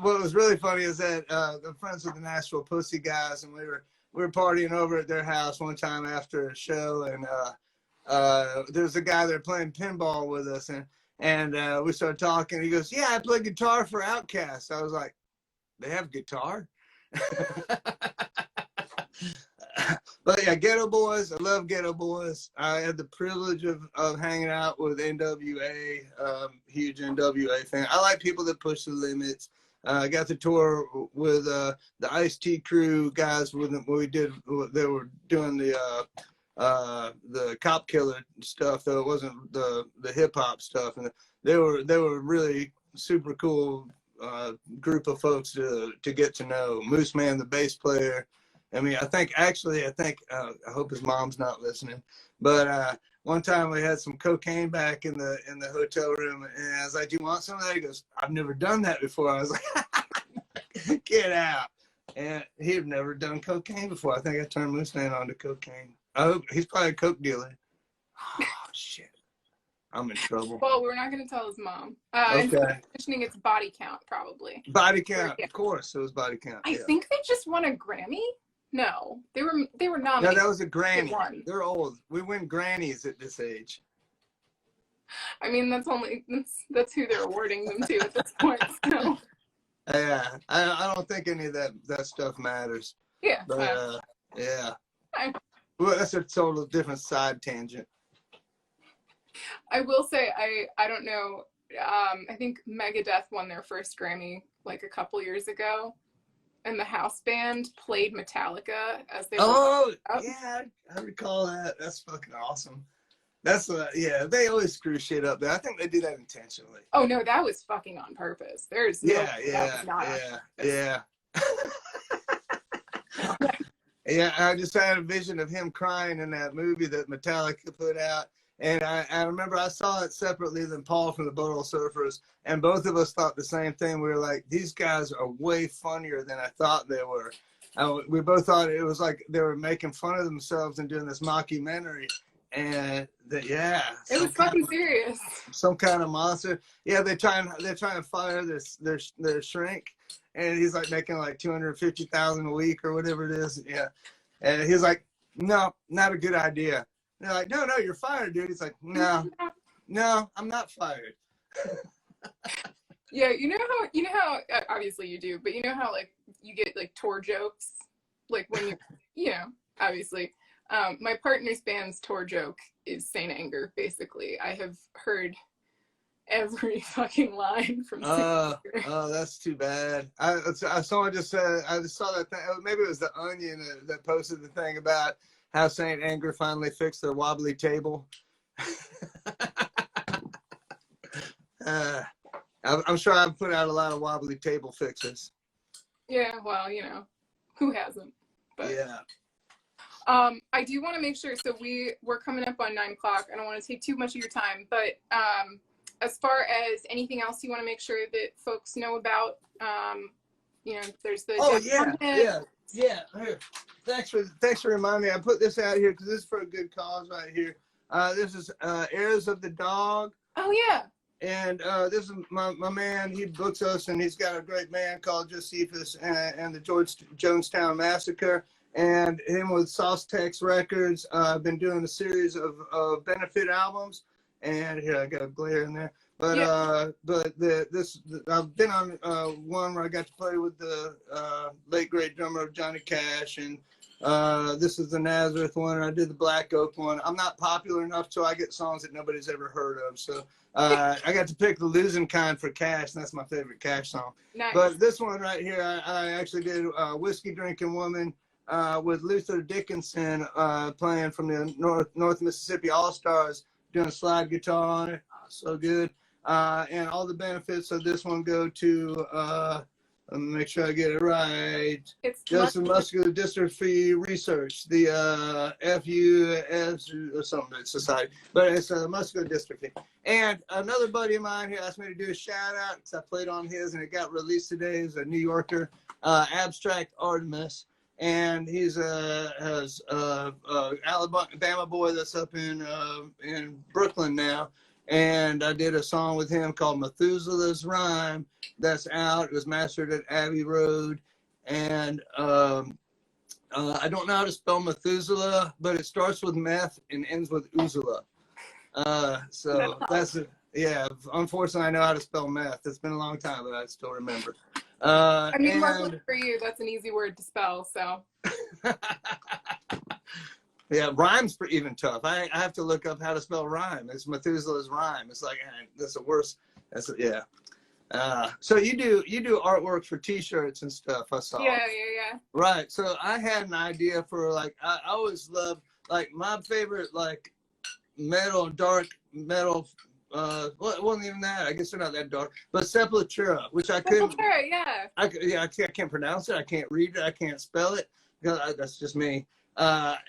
what was really funny is that the friends with the Nashville Pussy guys, and we were partying over at their house one time after a show, and there's a guy there playing pinball with us, and we started talking. He goes, "Yeah, I play guitar for Outkast." I was like, "They have guitar?" But yeah, Ghetto Boys. I love Ghetto Boys. I had the privilege of hanging out with NWA, huge NWA fan. I like people that push the limits. I got to tour with the Ice-T crew guys when we did. They were doing the Cop Killer stuff, though it wasn't the hip hop stuff, and they were really super cool group of folks to get to know. Moose Man, the bass player. I mean, I think I hope his mom's not listening, but one time we had some cocaine back in the hotel room, and I was like, "Do you want some of that?" He goes, "I've never done that before." I was like, "Get out!" And he had never done cocaine before. I think I turned Moose Man onto cocaine. I hope he's probably a coke dealer. Oh shit, I'm in trouble. Well, we're not going to tell his mom. Okay. Mentioning its body count, probably. Body count, of course. It was body count. I think they just won a Grammy. No, they were nominated. No, that was a Granny. They're old. We win Grannies at this age. I mean, that's who they're awarding them to at this point. So. Yeah, I don't think any of that stuff matters. Yeah. But yeah. Well, that's a total different side tangent. I will say, I don't know. I think Megadeth won their first Grammy like a couple years ago, and the house band played Metallica as they. Yeah, I recall that. That's fucking awesome. That's yeah. They always screw shit up there. I think they do that intentionally. Oh no, that was fucking on purpose. There's no. Yeah. Yeah, I just had a vision of him crying in that movie that Metallica put out. And I remember I saw it separately than Paul from the Butthole Surfers. And both of us thought the same thing. We were like, these guys are way funnier than I thought they were. We both thought it was like they were making fun of themselves and doing this mockumentary. And it was fucking serious. Some kind of monster. Yeah, they're trying to fire their shrink. And he's like making like $250,000 a week or whatever it is. Yeah. And he's like, "No, not a good idea." And they're like, no, you're fired, dude. He's like, no, I'm not fired. Yeah, you know how obviously you do, but you know how like you get like tour jokes, like when obviously. My partner's band's tour joke is Saint Anger, basically. I have heard every fucking line from Saint Anger. Oh, that's too bad. Someone just said, I just saw that thing. Maybe it was The Onion that posted the thing about how Saint Anger finally fixed their wobbly table. I'm sure I've put out a lot of wobbly table fixes. Yeah, well, who hasn't? But yeah. I do want to make sure, so we're coming up on 9 o'clock. I don't want to take too much of your time, but as far as anything else you want to make sure that folks know about, there's the yeah. Here. Thanks for reminding me. I put this out here because this is for a good cause right here. This is Heirs of the Dog. Oh yeah. And this is my man. He books us, and he's got a great band called Josephus and the Jonestown Massacre. And him with Sauce Tex Records. I've been doing a series of benefit albums. And here I got a glare in there. But I've been on one where I got to play with the late great drummer of Johnny Cash, and this is the Nazareth one. I did the Black Oak one. I'm not popular enough, so I get songs that nobody's ever heard of. So I got to pick the losing kind for Cash, and that's my favorite Cash song. Nice. But this one right here, I actually did Whiskey Drinking Woman with Luther Dickinson playing from the North Mississippi All Stars, doing a slide guitar on it. Oh, so good. And all the benefits of this one go to, let me make sure I get it right. It's Justin Muscular Dystrophy Research, the FUS or something society, but it's muscular dystrophy. And another buddy of mine who asked me to do a shout out because I played on his and it got released today is a New Yorker, Abstract Artemis. And he's has Alabama boy that's up in Brooklyn now. And I did a song with him called Methuselah's Rhyme that's out. It was mastered at Abbey Road. And I don't know how to spell Methuselah, but it starts with meth and ends with Uzula. So that's it. Yeah, unfortunately, I know how to spell meth. It's been a long time, but I still remember. I mean, luckily for you, that's an easy word to spell, so. Yeah, rhyme's even tough. I have to look up how to spell rhyme. It's Methuselah's rhyme. It's like, that's the worst. Yeah. So you do artwork for T-shirts and stuff. I saw. Yeah. Right. So I had an idea for like I always loved like my favorite like dark metal. Well, it wasn't even that. I guess they're not that dark. But Sepultura, which I couldn't. Sepultura, yeah. I can't pronounce it. I can't read it. I can't spell it. That's just me. But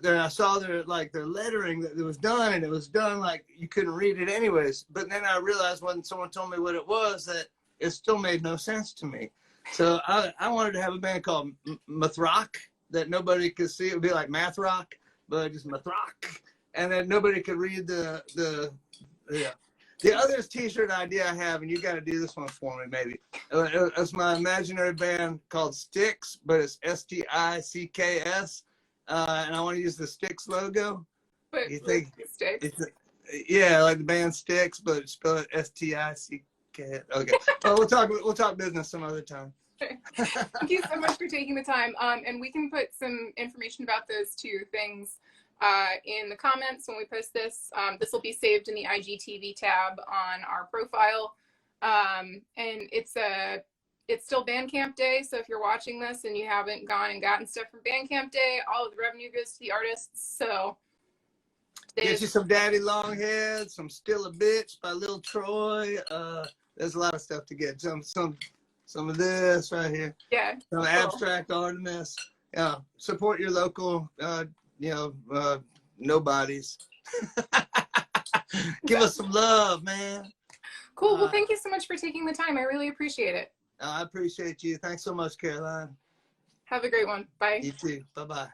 then I saw their lettering that it was done, and it was done like you couldn't read it anyways. But then I realized when someone told me what it was that it still made no sense to me. So I wanted to have a band called Mathrock that nobody could see. It would be like math rock, but just Mathrock, and then nobody could read the other T-shirt idea I have, and you got to do this one for me, maybe. It's my imaginary band called Styx, but it's Sticks, and I want to use the Styx logo. But you think Styx? Yeah, like the band Styx, but spell it Sticks. Okay. Well, we'll talk business some other time. Thank you so much for taking the time. And we can put some information about those two things in the comments when we post this. This will be saved in the IGTV tab on our profile. And it's still Bandcamp Day, so if you're watching this and you haven't gone and gotten stuff from Bandcamp Day, all of the revenue goes to the artists. So get you some Daddy Longhead, some Still a Bitch by Lil Troy. There's a lot of stuff to get. Some of this right here. Yeah. Some cool. Abstract Artemis. Yeah. Support your local nobodies. Give us some love, man. Cool. Well, thank you so much for taking the time. I really appreciate it. I appreciate you. Thanks so much, Caroline. Have a great one. Bye. You too. Bye-bye.